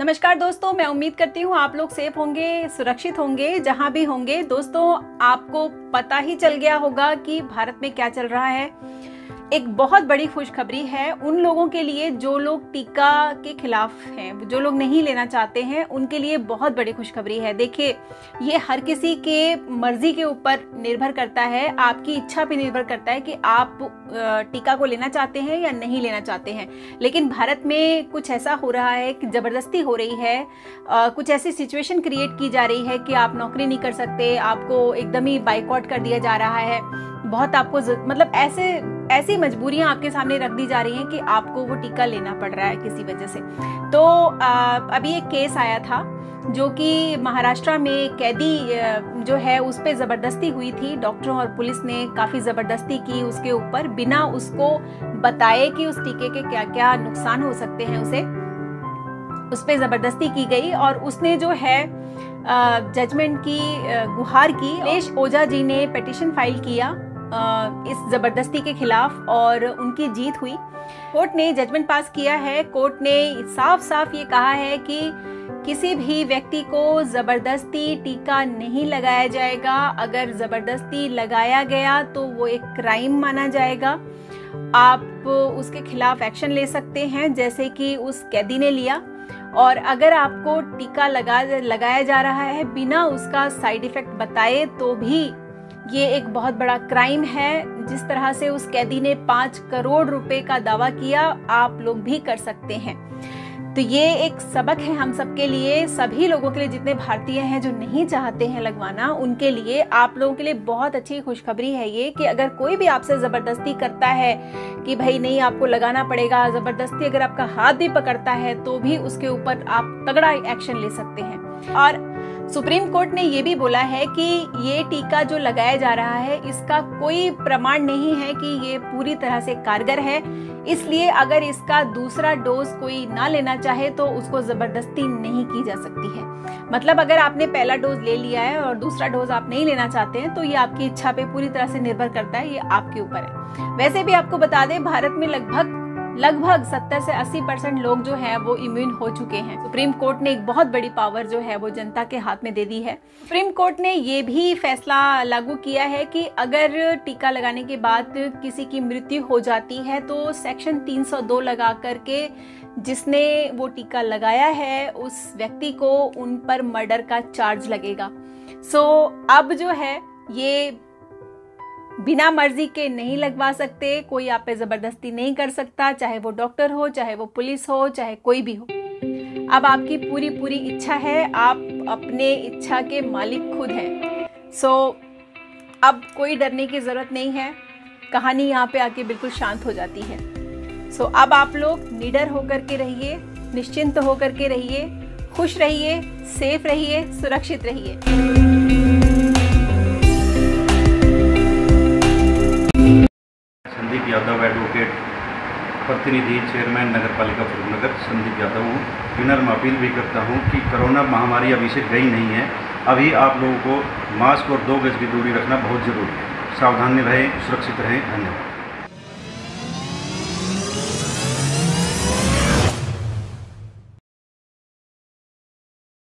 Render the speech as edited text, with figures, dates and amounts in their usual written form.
नमस्कार दोस्तों, मैं उम्मीद करती हूँ आप लोग सेफ होंगे, सुरक्षित होंगे जहाँ भी होंगे। दोस्तों, आपको पता ही चल गया होगा कि भारत में क्या चल रहा है। एक बहुत बड़ी खुशखबरी है उन लोगों के लिए जो लोग टीका के खिलाफ हैं, जो लोग नहीं लेना चाहते हैं, उनके लिए बहुत बड़ी खुशखबरी है। देखिए, ये हर किसी के मर्जी के ऊपर निर्भर करता है, आपकी इच्छा पे निर्भर करता है कि आप टीका को लेना चाहते हैं या नहीं लेना चाहते हैं। लेकिन भारत में कुछ ऐसा हो रहा है कि जबरदस्ती हो रही है, कुछ ऐसी सिचुएशन क्रिएट की जा रही है कि आप नौकरी नहीं कर सकते, आपको एकदम ही बाइकआउट कर दिया जा रहा है। बहुत आपको मतलब ऐसी मजबूरियां आपके सामने रख दी जा रही हैं कि आपको वो टीका लेना पड़ रहा है किसी वजह से। तो अभी एक केस आया था जो कि महाराष्ट्र में कैदी जो है उस पे ज़बरदस्ती हुई थी। डॉक्टरों और पुलिस ने काफ़ी ज़बरदस्ती की उसके ऊपर, बिना उसको बताए कि उस टीके के क्या क्या नुकसान हो सकते हैं उस पे ज़बरदस्ती की गई। और उसने जो है जजमेंट की गुहार की। नीलेश ओझा जी ने पिटीशन फाइल किया इस जबरदस्ती के खिलाफ और उनकी जीत हुई। कोर्ट ने जजमेंट पास किया है। कोर्ट ने साफ साफ ये कहा है कि किसी भी व्यक्ति को जबरदस्ती टीका नहीं लगाया जाएगा। अगर जबरदस्ती लगाया गया तो वो एक क्राइम माना जाएगा। आप उसके खिलाफ एक्शन ले सकते हैं जैसे कि उस कैदी ने लिया। और अगर आपको टीका लगाया जा रहा है बिना उसका साइड इफेक्ट बताए तो भी ये एक बहुत बड़ा क्राइम है। जिस तरह से उस कैदी ने 5 करोड़ रुपए का दावा किया, आप लोग भी कर सकते हैं। तो ये एक सबक है हम सबके लिए, सभी लोगों के लिए, जितने भारतीय हैं जो नहीं चाहते हैं लगवाना, उनके लिए, आप लोगों के लिए बहुत अच्छी खुशखबरी है ये कि अगर कोई भी आपसे जबरदस्ती करता है कि भाई नहीं आपको लगाना पड़ेगा, जबरदस्ती अगर आपका हाथ भी पकड़ता है तो भी उसके ऊपर आप तगड़ा एक्शन ले सकते हैं। और सुप्रीम कोर्ट ने ये भी बोला है कि ये टीका जो लगाया जा रहा है इसका कोई प्रमाण नहीं है कि ये पूरी तरह से कारगर है। इसलिए अगर इसका दूसरा डोज कोई ना लेना चाहे तो उसको जबरदस्ती नहीं की जा सकती है। मतलब अगर आपने पहला डोज ले लिया है और दूसरा डोज आप नहीं लेना चाहते हैं तो ये आपकी इच्छा पे पूरी तरह से निर्भर करता है, ये आपके ऊपर है। वैसे भी आपको बता दें, भारत में लगभग 70 से 80% लोग जो हैं वो इम्यून हो चुके हैं। सुप्रीम कोर्ट ने एक बहुत बड़ी पावर जो है वो जनता के हाथ में दे दी है। सुप्रीम कोर्ट ने ये भी फैसला लागू किया है कि अगर टीका लगाने के बाद किसी की मृत्यु हो जाती है तो सेक्शन 302 लगा करके जिसने वो टीका लगाया है उस व्यक्ति को उन पर मर्डर का चार्ज लगेगा। सो अब जो है ये बिना मर्जी के नहीं लगवा सकते, कोई आप पे जबरदस्ती नहीं कर सकता, चाहे वो डॉक्टर हो, चाहे वो पुलिस हो, चाहे कोई भी हो। अब आपकी पूरी इच्छा है, आप अपने इच्छा के मालिक खुद हैं। सो अब कोई डरने की जरूरत नहीं है। कहानी यहाँ पे आके बिल्कुल शांत हो जाती है। सो अब आप लोग निडर होकर के रहिए, निश्चिंत होकर के रहिए, खुश रहिए, सेफ रहिए, सुरक्षित रहिए। संदीप यादव, एडवोकेट, प्रतिनिधि, चेयरमैन नगर पालिका फरूखनगर संदीप यादव हूँ। विनर में अपील भी करता हूँ कि कोरोना महामारी अभी से गई नहीं है। अभी आप लोगों को मास्क और 2 गज की दूरी रखना बहुत ज़रूरी है। सावधानी रहें, सुरक्षित रहें। धन्यवाद।